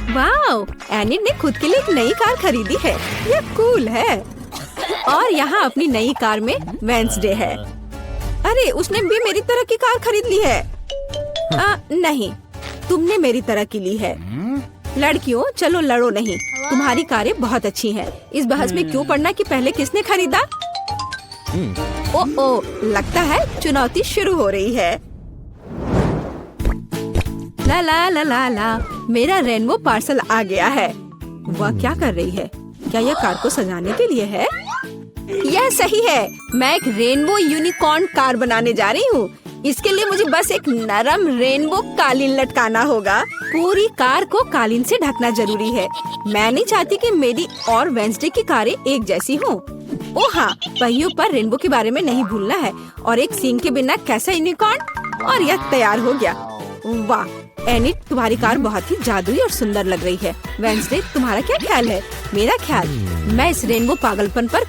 Wow, Enid ने खुद के लिए एक नई कार खरीदी है। ये कूल है। और यहाँ अपनी नई कार में वेंसडे है। अरे, उसने भी मेरी तरह की कार खरीद ली है। नहीं, तुमने मेरी तरह की ली है। लड़कियों, चलो लड़ो नहीं। तुम्हारी कारें बहुत अच्छी हैं। इस बहस में क्यों पड़ना कि पहले किसने खरीदा? ओ, लगता है चुनौती शुरू हो रही है। ला ला ला ला ला, मेरा रेनबो पार्सल आ गया है। वह क्या कर रही है? क्या यह कार को सजाने के लिए है? यह सही है। मैं एक रेनबो यूनिकॉर्न कार बनाने जा रही हूँ। इसके लिए मुझे बस एक नरम रेनबो कालीन लटकाना होगा। पूरी कार को कालीन से ढकना जरूरी है। मैं नहीं चाहती कि मेरी और वेंसडे की कारें एक जैसी हों। ओह हाँ, पहियों पर रेनबो के बारे में नहीं भूलना है। और एक सींग के बिना कैसा यूनिकॉर्न। और यह तैयार हो गया। वाह एनिड, तुम्हारी कार बहुत ही जादुई और सुंदर लग रही है। वेंसडे, तुम्हारा क्या ख्याल है? मेरा ख्याल, मैं इस रेनबो पागलपन पर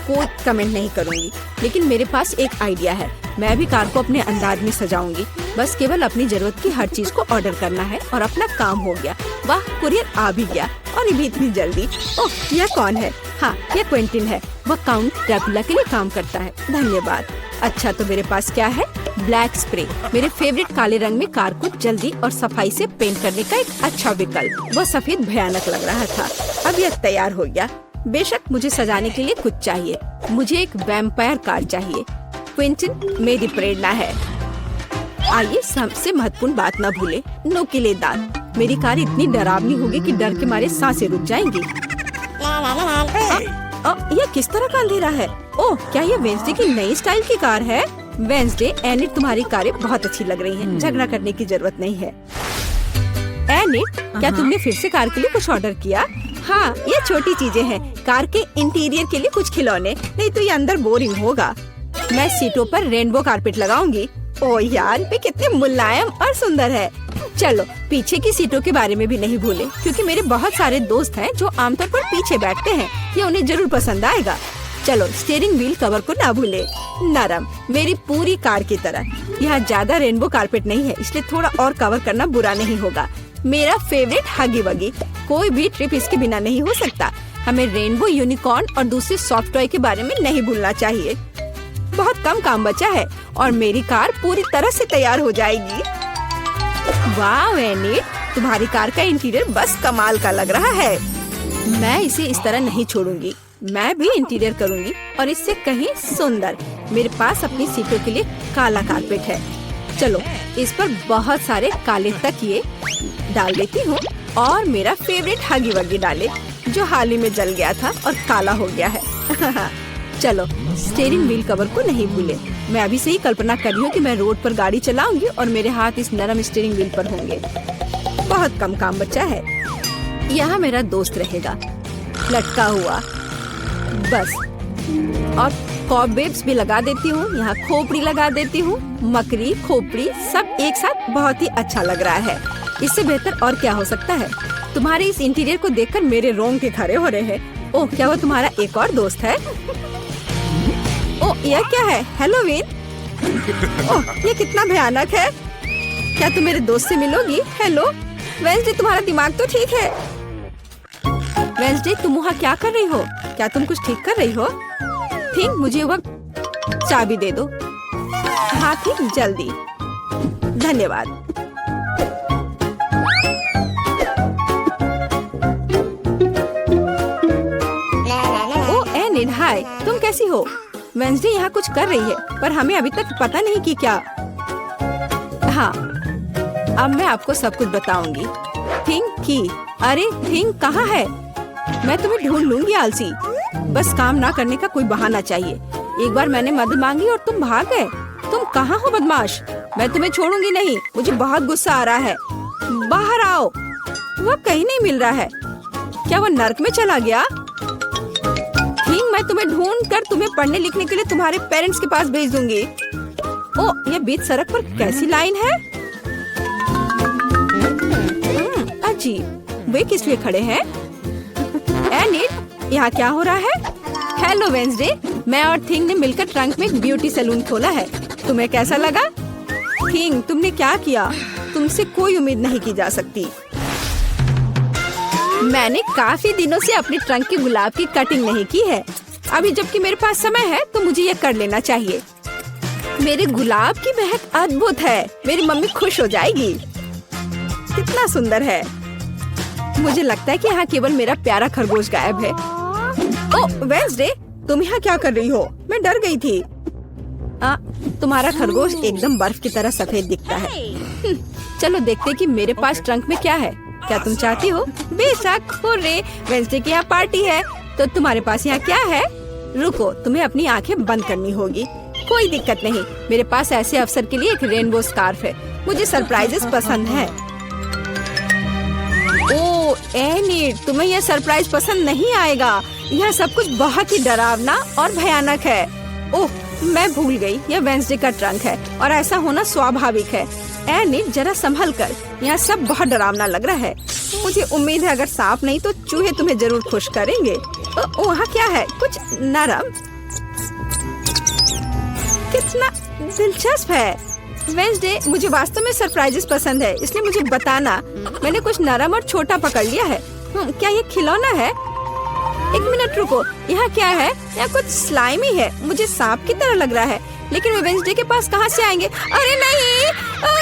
कोई कमेंट नहीं करूँगी, लेकिन मेरे पास एक आइडिया है। मैं भी कार को अपने अंदाज में सजाऊंगी। बस केवल अपनी जरूरत की हर चीज को ऑर्डर करना है और अपना काम हो गया। वाह, कुरियर आ भी गया और ये भी इतनी जल्दी। ओह, यह कौन है? हाँ, यह क्विंटिन है। वह काउंट ड्रैकुला के लिए काम करता है। धन्यवाद। अच्छा, तो मेरे पास क्या है? ब्लैक स्प्रे, मेरे फेवरेट काले रंग में कार को जल्दी और सफाई से पेंट करने का एक अच्छा विकल्प। वह सफेद भयानक लग रहा था। अब यह तैयार हो गया। बेशक मुझे सजाने के लिए कुछ चाहिए। मुझे एक वैम्पायर कार चाहिए। क्विंटिन मेरी प्रेरणा है। आइए, सबसे महत्वपूर्ण बात न भूले, नुकीले दांत। मेरी कार इतनी डरावनी होगी कि डर के मारे सांसें रुक जाएंगी। यह किस तरह का अंधेरा है? ओह, क्या यह वेंसडे की नई स्टाइल की कार है? वेंसडे, एनिड, तुम्हारी कारें बहुत अच्छी लग रही हैं। झगड़ा करने की जरूरत नहीं है। एनिड, क्या तुमने फिर से कार के लिए कुछ ऑर्डर किया? हाँ, ये छोटी चीजें हैं। कार के इंटीरियर के लिए कुछ खिलौने, नहीं तो ये अंदर बोरिंग होगा। मैं सीटों पर रेनबो कारपेट लगाऊंगी। ओह यार, ये कितने मुलायम और सुंदर है। चलो, पीछे की सीटों के बारे में भी नहीं भूले, क्योंकि मेरे बहुत सारे दोस्त हैं जो आमतौर पर पीछे बैठते हैं। ये उन्हें जरूर पसंद आएगा। चलो, स्टीयरिंग व्हील कवर को ना भूले। नरम, मेरी पूरी कार की तरह। यहाँ ज्यादा रेनबो कारपेट नहीं है, इसलिए थोड़ा और कवर करना बुरा नहीं होगा। मेरा फेवरेट हगी वगी। कोई भी ट्रिप इसके बिना नहीं हो सकता। हमें रेनबो यूनिकॉर्न और दूसरे सॉफ्ट टॉय के बारे में नहीं भूलना चाहिए। बहुत कम काम बचा है और मेरी कार पूरी तरह से तैयार हो जाएगी। वाह एनिड, तुम्हारी कार का इंटीरियर बस कमाल का लग रहा है। मैं इसे इस तरह नहीं छोड़ूंगी। मैं भी इंटीरियर करूंगी और इससे कहीं सुंदर। मेरे पास अपनी सीटों के लिए काला कारपेट है। चलो, इस पर बहुत सारे काले तकिए डाल देती हूँ और मेरा फेवरेट हगी वगी डाले, जो हाल ही में जल गया था और काला हो गया है। चलो, स्टीयरिंग व्हील कवर को नहीं भूले। मैं अभी से ही कल्पना कर रही हूँ कि मैं रोड पर गाड़ी चलाऊंगी और मेरे हाथ इस नरम स्टीयरिंग व्हील पर होंगे। बहुत कम काम बचा है। यहाँ मेरा दोस्त रहेगा, लटका हुआ। बस, और कॉबवेब्स भी लगा देती हूँ। यहाँ खोपड़ी लगा देती हूँ। मकड़ी, खोपड़ी सब एक साथ बहुत ही अच्छा लग रहा है। इससे बेहतर और क्या हो सकता है? तुम्हारे इस इंटीरियर को देखकर मेरे रोंगटे खड़े हो रहे हैं। ओह, क्या वो तुम्हारा एक और दोस्त है? ओह, यह क्या है? हैलोवीन? ओह, ये कितना भयानक है। क्या तुम मेरे दोस्त से मिलोगी? हेलो वेंसडे, तुम्हारा दिमाग तो ठीक है। वेंसडे, तुम वहाँ क्या कर रही हो? क्या तुम कुछ ठीक कर रही हो? थिंक, मुझे वह चाबी दे दो। हाँ ठीक, जल्दी। धन्यवाद। एनिड, हाय, तुम कैसी हो? वेंसडे यहाँ कुछ कर रही है, पर हमें अभी तक पता नहीं कि क्या। हाँ, अब मैं आपको सब कुछ बताऊंगी। थिंक की, अरे थिंक कहाँ है? मैं तुम्हें ढूंढ लूंगी आलसी। बस काम ना करने का कोई बहाना चाहिए। एक बार मैंने मदद मांगी और तुम भाग गए। तुम कहाँ हो बदमाश? मैं तुम्हें छोड़ूंगी नहीं। मुझे बहुत गुस्सा आ रहा है। बाहर आओ। वह कहीं नहीं मिल रहा है। क्या वह नर्क में चला गया? थिंक, मैं तुम्हें ढूंढ कर तुम्हें पढ़ने लिखने के लिए तुम्हारे पेरेंट्स के पास भेज दूंगी। ओह, यह बीच सड़क पर कैसी लाइन है? अजीब, वे किस लिए खड़े हैं? एनिड, यहाँ क्या हो रहा है? हेलो वेंसडे, मैं और थिंग ने मिलकर ट्रंक में एक ब्यूटी सैलून खोला है। तुम्हें कैसा लगा? थिंग, तुमने क्या किया? तुमसे कोई उम्मीद नहीं की जा सकती। मैंने काफी दिनों से अपने ट्रंक के गुलाब की कटिंग नहीं की है। अभी जबकि मेरे पास समय है तो मुझे ये कर लेना चाहिए। मेरे गुलाब की महक अद्भुत है। मेरी मम्मी खुश हो जाएगी। कितना सुंदर है। मुझे लगता है कि यहाँ केवल मेरा प्यारा खरगोश गायब है। ओह वेंसडे, तुम यहाँ क्या कर रही हो? मैं डर गई थी। तुम्हारा खरगोश एकदम बर्फ की तरह सफेद दिखता है। चलो देखते हैं कि मेरे पास ट्रंक में क्या है। क्या तुम चाहती हो? बेशक। हुर्रे, वेंसडे की यहाँ पार्टी है। तो तुम्हारे पास यहाँ क्या है? रुको, तुम्हें अपनी आंखें बंद करनी होगी। कोई दिक्कत नहीं, मेरे पास ऐसे अवसर के लिए एक रेनबो स्कार्फ है। मुझे सरप्राइजेस पसंद है। ओह एनिट, तुम्हें यह सरप्राइज पसंद नहीं आएगा। यह सब कुछ बहुत ही डरावना और भयानक है। ओह, मैं भूल गई, यह वेंसडे का ट्रंक है और ऐसा होना स्वाभाविक है। एनिट, जरा संभल कर। यह सब बहुत डरावना लग रहा है। मुझे उम्मीद है अगर सांप नहीं तो चूहे तुम्हें जरूर खुश करेंगे। वहाँ क्या है? कुछ नरम। कितना दिलचस्प है। वेंसडे, मुझे वास्तव में सरप्राइजेस पसंद है, इसलिए मुझे बताना। मैंने कुछ नरम और छोटा पकड़ लिया है। क्या ये खिलौना है? एक मिनट रुको, यहाँ क्या है? यहाँ कुछ स्लाइमी है। मुझे सांप की तरह लग रहा है, लेकिन वे वेंसडे के पास कहाँ से आएंगे? अरे नहीं,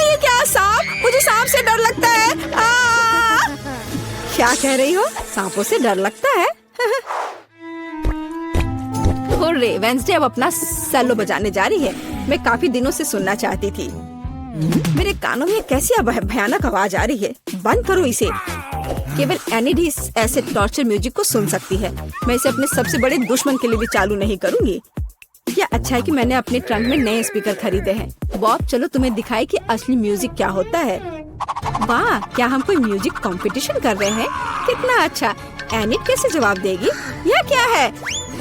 ये क्या सांप? मुझे सांप से डर लगता है। क्या कह रही हो? सांपों से डर लगता है? हुर्रे, वेंसडे अब अपना सेलो बजाने जा रही है। मैं काफी दिनों से सुनना चाहती थी। मेरे कानों में कैसी भयानक आवाज आ रही है। बंद करो इसे। केवल एनिट ही ऐसे टॉर्चर म्यूजिक को सुन सकती है। मैं इसे अपने सबसे बड़े दुश्मन के लिए भी चालू नहीं करूंगी। क्या अच्छा है कि मैंने अपने ट्रंक में नए स्पीकर खरीदे हैं। बॉब, चलो तुम्हें दिखाए कि असली म्यूजिक क्या होता है। वाह, क्या हम कोई म्यूजिक कंपटीशन कर रहे हैं? कितना अच्छा। एनिट कैसे जवाब देगी? यह क्या है?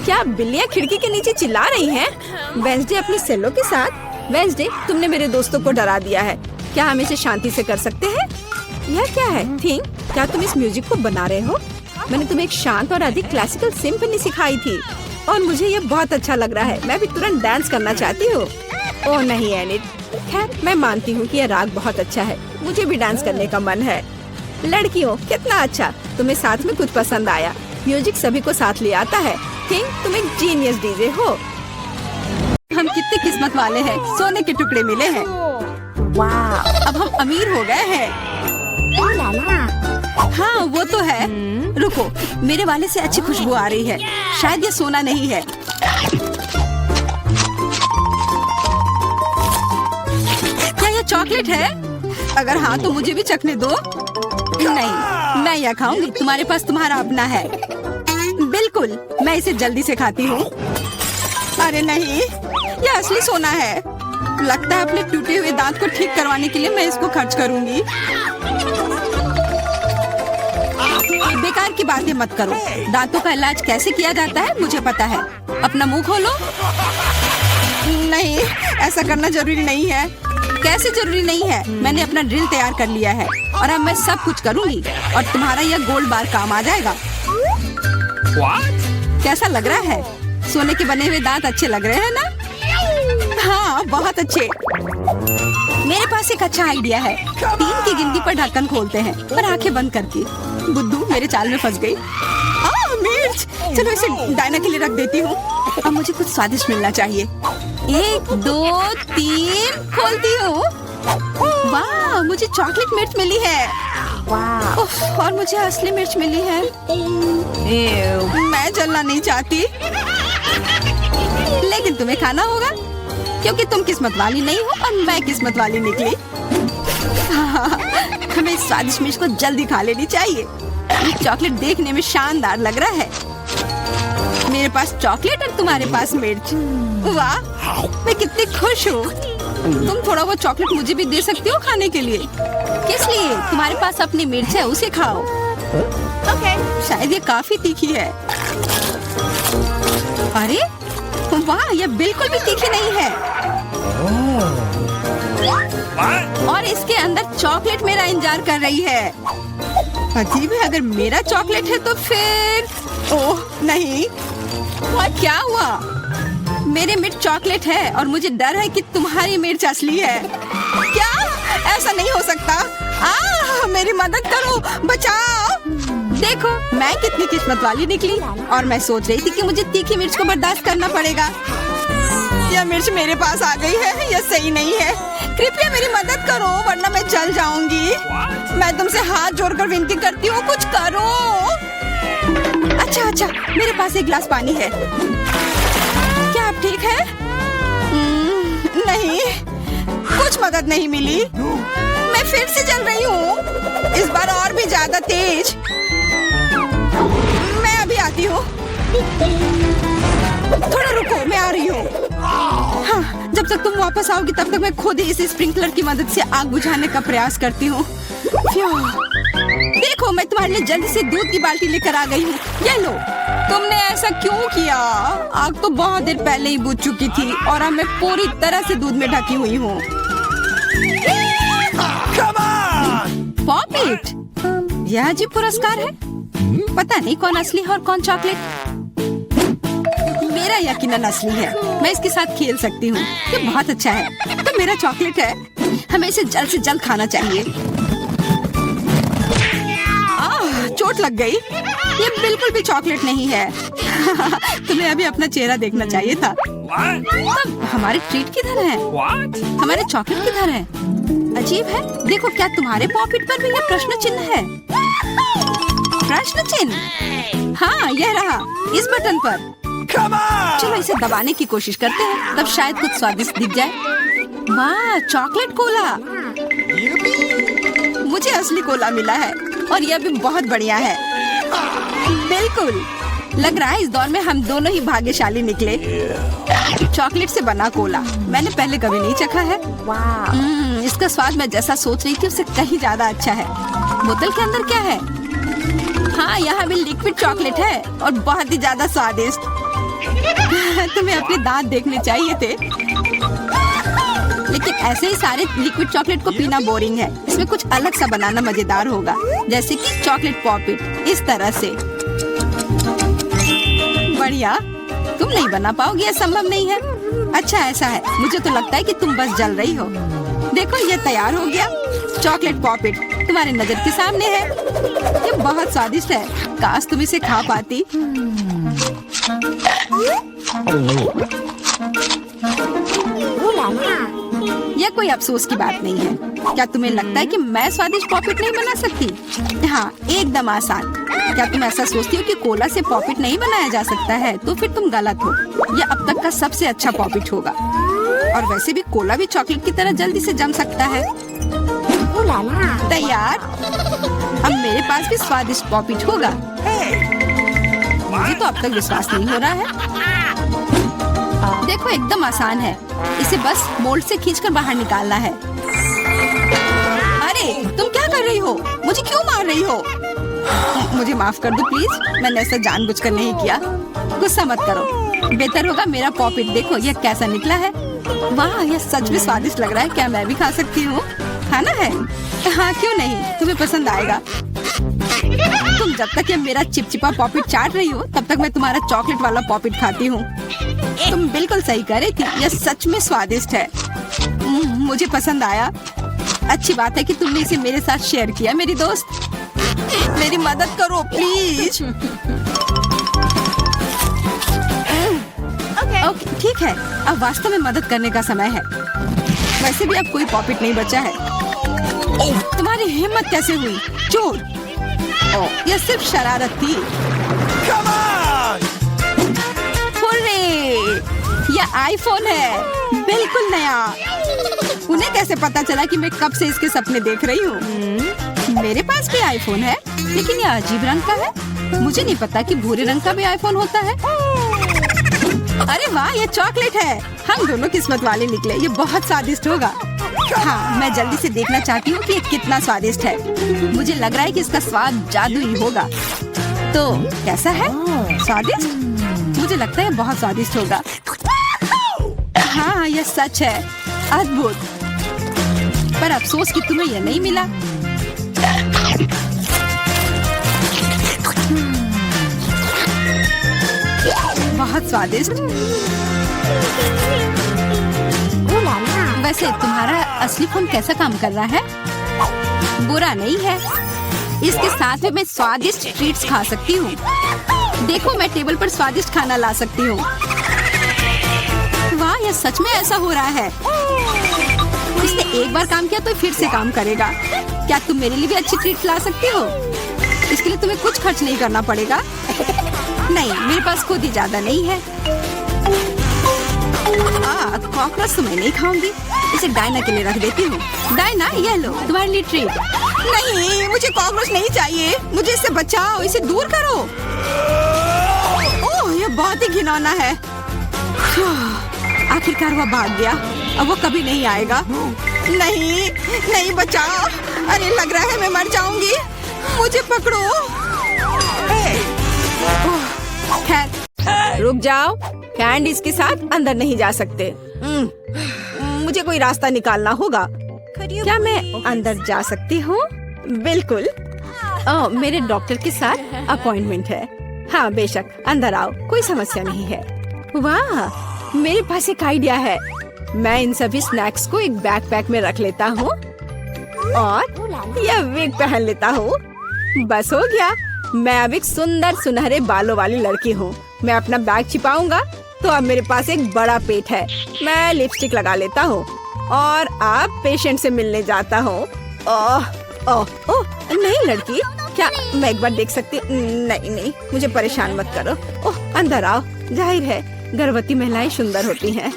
क्या बिल्लियाँ खिड़की के नीचे चिल्ला रही हैं? वेंसडे अपनी सेलो के साथ। वेंसडे, तुमने मेरे दोस्तों को डरा दिया है। क्या हम इसे शांति से कर सकते हैं? यह क्या है? थिंक, क्या तुम इस म्यूजिक को बना रहे हो? मैंने तुम्हें एक शांत और अधिक क्लासिकल सिम्फनी सिखाई थी और मुझे ये बहुत अच्छा लग रहा है। मैं भी तुरंत डांस करना चाहती हूँ। ओह नहीं एनिट, खैर मैं मानती हूँ कि यह राग बहुत अच्छा है। मुझे भी डांस करने का मन है। लड़कियों, कितना अच्छा, तुम्हें साथ में कुछ पसंद आया। म्यूजिक सभी को साथ ले आता है। थिंक, तुम एक जीनियस डीजे हो। हम कितने किस्मत वाले हैं, सोने के टुकड़े मिले हैं। वाह, अब हम अमीर हो गए हैं। हाँ वो तो है। रुको, मेरे वाले से अच्छी खुशबू आ रही है। शायद ये सोना नहीं है। क्या ये चॉकलेट है? अगर हाँ तो मुझे भी चखने दो। नहीं, मैं यह खाऊंगी। तुम्हारे पास तुम्हारा अपना है। बिल्कुल, मैं इसे जल्दी से खाती हूँ। अरे नहीं, यह असली सोना है। लगता है अपने टूटे हुए दांत को ठीक करवाने के लिए मैं इसको खर्च करूंगी। बेकार की बातें मत करो। दांतों का इलाज कैसे किया जाता है मुझे पता है। अपना मुंह खोलो। नहीं, ऐसा करना जरूरी नहीं है। कैसे जरूरी नहीं है? मैंने अपना ड्रिल तैयार कर लिया है और अब मैं सब कुछ करूंगी और तुम्हारा यह गोल्ड बार काम आ जाएगा। कैसा लग रहा है? सोने के बने हुए दांत अच्छे लग रहे हैं ना? हाँ, बहुत अच्छे। मेरे पास एक अच्छा आइडिया है। 3 की गिनती पर ढक्कन खोलते हैं, पर आंखें बंद करके। बुद्धू मेरे चाल में फंस गई। मिर्च, चलो इसे डायना के लिए रख देती हूँ। अब मुझे कुछ स्वादिष्ट मिलना चाहिए। 1 2 3 खोलती हूँ। वाह, मुझे चॉकलेट मिर्च मिली है। और मुझे असली मिर्च मिली है। मैं जलना नहीं चाहती, लेकिन तुम्हें खाना होगा क्योंकि तुम किस्मत वाली नहीं हो और मैं किस्मत वाली निकली। हमें इस स्वादिष्ट मिर्च को जल्दी खा लेनी चाहिए। ये चॉकलेट देखने में शानदार लग रहा है। मेरे पास चॉकलेट और तुम्हारे पास मिर्च। वाह, मैं कितनी खुश हूँ। तुम थोड़ा वो चॉकलेट मुझे भी दे सकती हो खाने के लिए। किस लिए? तुम्हारे पास अपनी मिर्च है, उसे खाओ। शायद ये काफी तीखी है। अरे वाह, यह बिल्कुल भी तीखी नहीं है। और इसके अंदर चॉकलेट मेरा इंतजार कर रही है। अजीब है, अगर मेरा चॉकलेट है तो फिर ओह नहीं, क्या हुआ? मेरे मिर्च चॉकलेट है और मुझे डर है कि तुम्हारी मिर्च असली है। क्या? ऐसा नहीं हो सकता। मेरी मदद करो, बचाओ। देखो मैं कितनी किस्मत वाली निकली। और मैं सोच रही थी कि मुझे तीखी मिर्च को बर्दाश्त करना पड़ेगा। यह मिर्च मेरे पास आ गई है, यह सही नहीं है। कृपया मेरी मदद करो वरना मैं जल जाऊंगी। मैं तुमसे हाथ जोड़कर विनती करती हूँ, कुछ करो। अच्छा, मेरे पास एक गिलास पानी है। क्या आप ठीक है? नहीं, कुछ मदद नहीं मिली। मैं फिर से जल रही हूँ, इस बार और भी ज्यादा तेज। मैं अभी आती हूँ। थोड़ा रुको, मैं आ रही हूँ। हाँ, जब तक तुम वापस आओगी तब तक मैं खुद ही इस स्प्रिंकलर की मदद से आग बुझाने का प्रयास करती हूँ। देखो मैं तुम्हारे लिए जल्दी से दूध की बाल्टी लेकर आ गई हूँ। ये लो। तुमने ऐसा क्यों किया? आग तो बहुत देर पहले ही बुझ चुकी थी और अब मैं पूरी तरह से दूध में ढकी हुई हूँ। पॉपिट, यह अजीब पुरस्कार है। पता नहीं कौन असली है और कौन चॉकलेट। मेरा यकीनन असली है। मैं इसके साथ खेल सकती हूँ। ये बहुत अच्छा है। तो मेरा चॉकलेट है। हमें इसे जल्द से जल्द खाना चाहिए। चोट लग गई। ये बिल्कुल भी चॉकलेट नहीं है। तुम्हें अभी अपना चेहरा देखना चाहिए था। तब हमारे ट्रीट किधर है? हमारे चॉकलेट किधर है? अजीब है। देखो क्या तुम्हारे पॉकेट पर भी ये प्रश्न चिन्ह है? प्रश्न चिन्ह? हाँ, यह रहा इस बटन पर। चलो इसे दबाने की कोशिश करते हैं, तब शायद कुछ स्वादिष्ट दिख जाए। वाह, चॉकलेट कोला। मुझे असली कोला मिला है और यह भी बहुत बढ़िया है। बिल्कुल, लग रहा है इस दौर में हम दोनों ही भाग्यशाली निकले। चॉकलेट से बना कोला मैंने पहले कभी नहीं चखा है। इसका स्वाद मैं जैसा सोच रही थी उससे कहीं ज्यादा अच्छा है। बोतल के अंदर क्या है? हाँ, यहाँ भी लिक्विड चॉकलेट है और बहुत ही ज्यादा स्वादिष्ट। तुम्हें अपने दांत देखने चाहिए थे। लेकिन ऐसे ही सारे लिक्विड चॉकलेट को पीना बोरिंग है। इसमें कुछ अलग सा बनाना मजेदार होगा, जैसे कि चॉकलेट पॉपिट इस तरह से। बढ़िया। तुम नहीं बना पाओगे, यह संभव नहीं है। अच्छा ऐसा है, मुझे तो लगता है कि तुम बस जल रही हो। देखो ये तैयार हो गया। चॉकलेट पॉपिट तुम्हारी नजर के सामने है। ये बहुत स्वादिष्ट है। काश तुम इसे खा पाती। यह कोई अफसोस की बात नहीं है। क्या तुम्हें लगता है कि मैं स्वादिष्ट पॉपिट नहीं बना सकती? हाँ, एकदम आसान। क्या तुम ऐसा सोचती हो कि कोला से पॉपिट नहीं बनाया जा सकता है? तो फिर तुम गलत हो। यह अब तक का सबसे अच्छा पॉपिट होगा। और वैसे भी कोला भी चॉकलेट की तरह जल्दी से जम सकता है। तैयार? अब मेरे पास भी स्वादिष्ट पॉपिट होगा। मुझे तो अब तक विश्वास नहीं हो रहा है। देखो एकदम आसान है। इसे बस मोल्ड से खींचकर बाहर निकालना है। अरे तुम क्या कर रही हो? मुझे क्यों मार रही हो? मुझे माफ कर दो प्लीज। मैंने ऐसा जानबूझकर नहीं किया। गुस्सा मत करो। बेहतर होगा मेरा पॉपिट देखो यह कैसा निकला है। वाह, यह सच में स्वादिष्ट लग रहा है। क्या मैं भी खा सकती हूँ? खाना है? हाँ, क्यों नहीं, तुम्हें पसंद आएगा। तुम जब तक ये मेरा चिपचिपा पॉपिट चाट रही हो तब तक मैं तुम्हारा चॉकलेट वाला पॉपिट खाती हूँ। तुम बिल्कुल सही कह रही थी, यह सच में स्वादिष्ट है। मुझे पसंद आया। अच्छी बात है कि तुमने इसे मेरे साथ शेयर किया। मेरी दोस्त, मेरी मदद करो प्लीज। ओके, ठीक है। अब वास्तव में मदद करने का समय है। वैसे भी अब कोई पॉपिट नहीं बचा है। तुम्हारी हिम्मत कैसे हुई? चोर! यह सिर्फ शरारत थी। यह आईफोन है, बिल्कुल नया। उन्हें कैसे पता चला कि मैं कब से इसके सपने देख रही हूँ? मेरे पास भी आईफोन है, लेकिन यह अजीब रंग का है। मुझे नहीं पता कि भूरे रंग का भी आईफोन होता है। अरे वाह, ये चॉकलेट है। हम दोनों किस्मत वाले निकले। ये बहुत स्वादिष्ट होगा। हाँ, मैं जल्दी से देखना चाहती हूँ कि ये कितना स्वादिष्ट है। मुझे लग रहा है कि इसका स्वाद जादुई होगा। तो कैसा है? स्वादिष्ट? मुझे लगता है बहुत स्वादिष्ट होगा। हाँ, यह सच है। अद्भुत। पर अफसोस कि तुम्हें यह नहीं मिला। बहुत स्वादिष्ट। वैसे तुम्हारा असली फोन कैसा काम कर रहा है? बुरा नहीं है। इसके साथ में मैं स्वादिष्ट ट्रीट्स खा सकती हूँ। देखो मैं टेबल पर स्वादिष्ट खाना ला सकती हूँ। वाह, यह सच में ऐसा हो रहा है। इसने एक बार काम किया तो फिर से काम करेगा। क्या तुम मेरे लिए भी अच्छी ट्रीट ला सकती हो? इसके लिए तुम्हें कुछ खर्च नहीं करना पड़ेगा। नहीं, मेरे पास खुद ही ज्यादा नहीं है। कॉकरोच तो मैं नहीं खाऊंगी। इसे डायना के लिए रख देती हूँ। डायना, ये लो तुम्हारे लिए ट्रीट। नहीं, मुझे कॉकरोच नहीं चाहिए। मुझे इससे बचाओ, इसे दूर करो। ओह, ये बहुत ही घिनौना है। आखिरकार वह भाग गया। अब वो कभी नहीं आएगा। नहीं, नहीं, बचाओ। अरे लग रहा है मैं मर जाऊंगी। मुझे पकड़ो। खैर, रुक जाओ। कैंडीज के साथ अंदर नहीं जा सकते। मुझे कोई रास्ता निकालना होगा। क्या मैं अंदर जा सकती हूँ? बिल्कुल। मेरे डॉक्टर के साथ अपॉइंटमेंट है। हाँ, बेशक, अंदर आओ, कोई समस्या नहीं है। वाह, मेरे पास एक आइडिया है। मैं इन सभी स्नैक्स को एक बैकपैक में रख लेता हूँ और यह विग पहन लेता हूँ। बस हो गया। मैं अब एक सुंदर सुनहरे बालों वाली लड़की हूँ। मैं अपना बैग छिपाऊंगा तो अब मेरे पास एक बड़ा पेट है। मैं लिपस्टिक लगा लेता हूँ और अब पेशेंट से मिलने जाता हूँ। ओह, ओह, ओह, नहीं लड़की, क्या मैं एक बार देख सकती? नहीं, नहीं, मुझे परेशान मत करो। ओह, अंदर आओ। जाहिर है गर्भवती महिलाएं सुंदर होती हैं।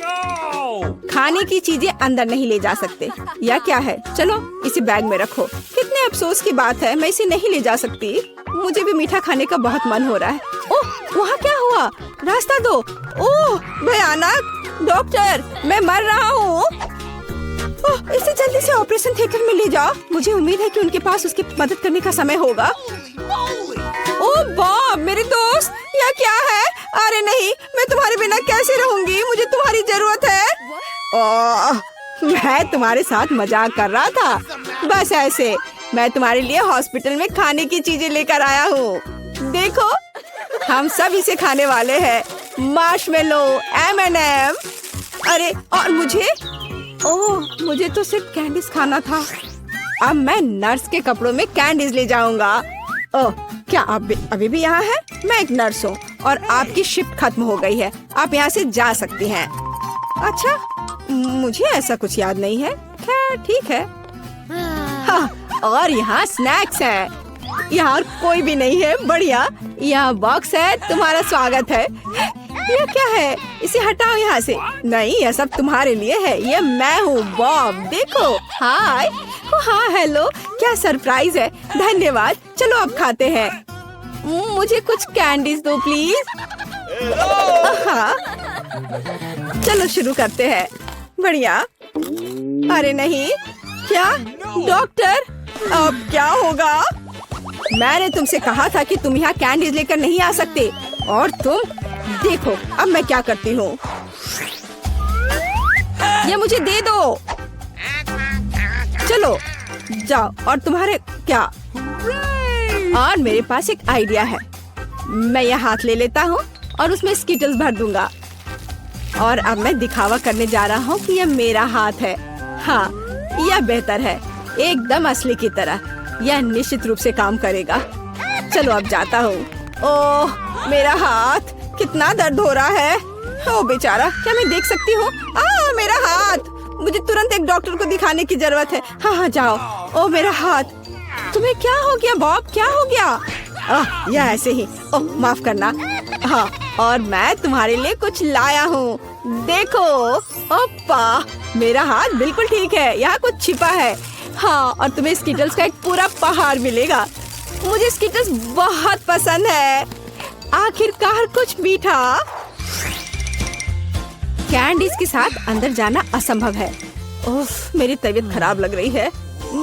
खाने की चीजें अंदर नहीं ले जा सकते। या क्या है? चलो इसे बैग में रखो। कितने अफसोस की बात है, मैं इसे नहीं ले जा सकती। मुझे भी मीठा खाने का बहुत मन हो रहा है। ओह, वहाँ क्या हुआ? रास्ता दो। ओह, भयानक। डॉक्टर, मैं मर रहा हूँ। इसे जल्दी से ऑपरेशन थिएटर में ले जाओ। मुझे उम्मीद है कि उनके पास उसकी मदद करने का समय होगा। ओह बॉब, मेरे दोस्त, यह क्या है? अरे नहीं, मैं तुम्हारे बिना कैसे रहूंगी? मुझे तुम्हारी जरूरत है। ओह, मैं तुम्हारे साथ मजाक कर रहा था। बस ऐसे। मैं तुम्हारे लिए हॉस्पिटल में खाने की चीजें लेकर आया हूँ। देखो, हम सब इसे खाने वाले हैं। Marshmallow, M&M। अरे, और मुझे? ओह, मुझे तो सिर्फ कैंडीज खाना था। अब मैं नर्स के कपड़ों में कैंडीज ले जाऊंगा। ओह, क्या आप अभी भी यहाँ हैं? मैं एक नर्स हूँ और आपकी शिफ्ट खत्म हो गई है। आप यहाँ से जा सकती हैं। अच्छा, मुझे ऐसा कुछ याद नहीं है। खैर, ठीक है। हाँ, और यहाँ स्नैक्स हैं। यहाँ कोई भी नहीं है। बढ़िया। यहाँ बॉक्स है। तुम्हारा स्वागत है। यह क्या है? इसे हटाओ यहाँ से। नहीं, यह सब तुम्हारे लिए है। ये मैं हूँ बॉब। देखो। हाय। हाँ, हेलो। क्या सरप्राइज है। धन्यवाद। चलो अब खाते हैं। मुझे कुछ कैंडीज दो प्लीज। हाँ, चलो शुरू करते हैं। बढ़िया। अरे नहीं, क्या? डॉक्टर, अब क्या होगा? मैंने तुमसे कहा था कि तुम यहाँ कैंडीज लेकर नहीं आ सकते और तुम देखो अब मैं क्या करती हूँ। ये मुझे दे दो। चलो जाओ। और तुम्हारे क्या? और मेरे पास एक आइडिया है। मैं यह हाथ ले लेता हूँ और उसमें स्किटल्स भर दूंगा। और अब मैं दिखावा करने जा रहा हूँ कि यह मेरा हाथ है। हाँ, यह बेहतर है, एकदम असली की तरह। यह निश्चित रूप से काम करेगा। चलो अब जाता हूँ। ओह, मेरा हाथ, कितना दर्द हो रहा है। ओह बेचारा, क्या मैं देख सकती हूँ? मेरा हाथ। मुझे तुरंत एक डॉक्टर को दिखाने की जरूरत है। हाँ हाँ, जाओ। ओह मेरा हाथ। तुम्हें क्या हो गया बॉब? क्या हो गया? यह ऐसे ही। ओह माफ करना। हाँ, और मैं तुम्हारे लिए कुछ लाया हूँ। देखो। ओप्पा, मेरा हाथ बिल्कुल ठीक है। यहाँ कुछ छिपा है। हाँ, और तुम्हें स्किटल्स का एक पूरा पहाड़ मिलेगा। मुझे स्किटल्स बहुत पसंद है। आखिरकार कुछ मीठा। कैंडीज के साथ अंदर जाना असंभव है। उफ, मेरी तबीयत खराब लग रही है।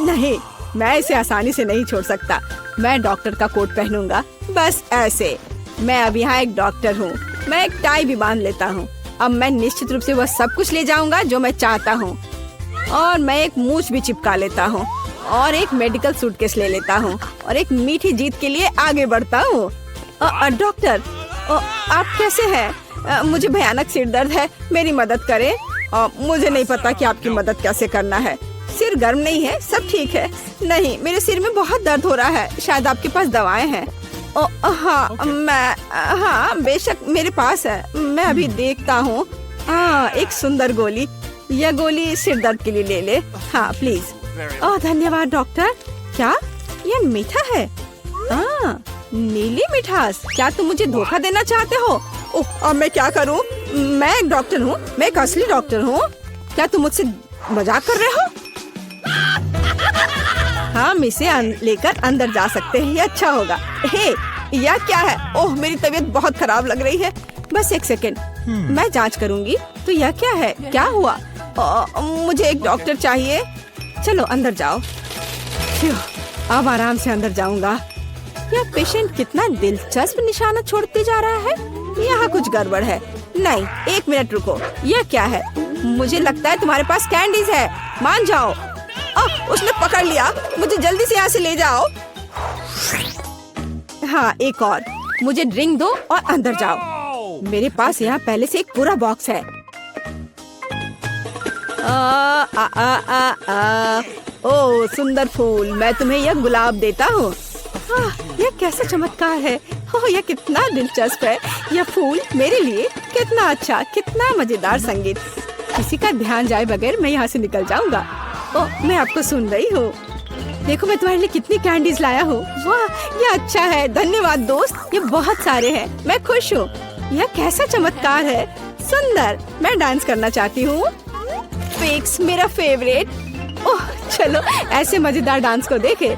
नहीं, मैं इसे आसानी से नहीं छोड़ सकता। मैं डॉक्टर का कोट पहनूंगा। बस ऐसे। मैं अब यहाँ एक डॉक्टर हूँ। मैं एक टाई भी बांध लेता हूँ। अब मैं निश्चित रूप से वह सब कुछ ले जाऊंगा जो मैं चाहता हूँ। और मैं एक मूछ भी चिपका लेता हूँ और एक मेडिकल सूटकेस ले लेता हूँ और एक मीठी जीत के लिए आगे बढ़ता हूँ। डॉक्टर, आप कैसे हैं? मुझे भयानक सिर दर्द है, मेरी मदद करें। मुझे नहीं पता कि आपकी मदद कैसे करना है। सिर गर्म नहीं है, सब ठीक है। नहीं, मेरे सिर में बहुत दर्द हो रहा है। शायद आपके पास दवाएं हैं। ओ हाँ, हाँ बेशक मेरे पास है। मैं अभी देखता हूँ। हाँ, एक सुंदर गोली। यह गोली सिर दर्द के लिए ले ले। हाँ प्लीज। ओह धन्यवाद डॉक्टर। क्या यह मीठा है? नीली मिठास। क्या तुम मुझे धोखा देना चाहते हो? ओह अब मैं क्या करूं? मैं एक डॉक्टर हूं, मैं एक असली डॉक्टर हूं। क्या तुम मुझसे मजाक कर रहे हो? हम इसे लेकर अंदर जा सकते हैं, ये अच्छा होगा। हे, यह क्या है? ओह मेरी तबीयत बहुत खराब लग रही है। बस एक सेकंड, मैं जांच करूंगी। तो यह क्या है? क्या हुआ? मुझे एक डॉक्टर चाहिए। चलो अंदर जाओ। अब आराम से अंदर जाऊंगा। यह पेशेंट कितना दिलचस्प निशाना छोड़ते जा रहा है। यहाँ कुछ गड़बड़ है। नहीं, एक मिनट रुको। यह क्या है? मुझे लगता है तुम्हारे पास कैंडीज है। मान जाओ। उसने पकड़ लिया। मुझे जल्दी से यहाँ से ले जाओ। हाँ, एक और। मुझे ड्रिंक दो और अंदर जाओ। मेरे पास यहाँ पहले से एक पूरा बॉक्स है। ओह सुंदर फूल, मैं तुम्हें यह गुलाब देता हूँ। यह कैसा चमत्कार है। ओह यह कितना दिलचस्प है। यह फूल मेरे लिए। कितना अच्छा, कितना मजेदार संगीत। किसी का ध्यान जाए बगैर मैं यहाँ से निकल जाऊंगा। ओह मैं आपको सुन रही हूँ। देखो मैं तुम्हारे लिए कितनी कैंडीज लाया हूँ। वाह यह अच्छा है। धन्यवाद दोस्त, ये बहुत सारे हैं। मैं खुश हूँ। यह कैसा चमत्कार है। सुंदर। मैं डांस करना चाहती हूँ। फिक्स मेरा फेवरेट। ओह चलो ऐसे मजेदार डांस को देखे।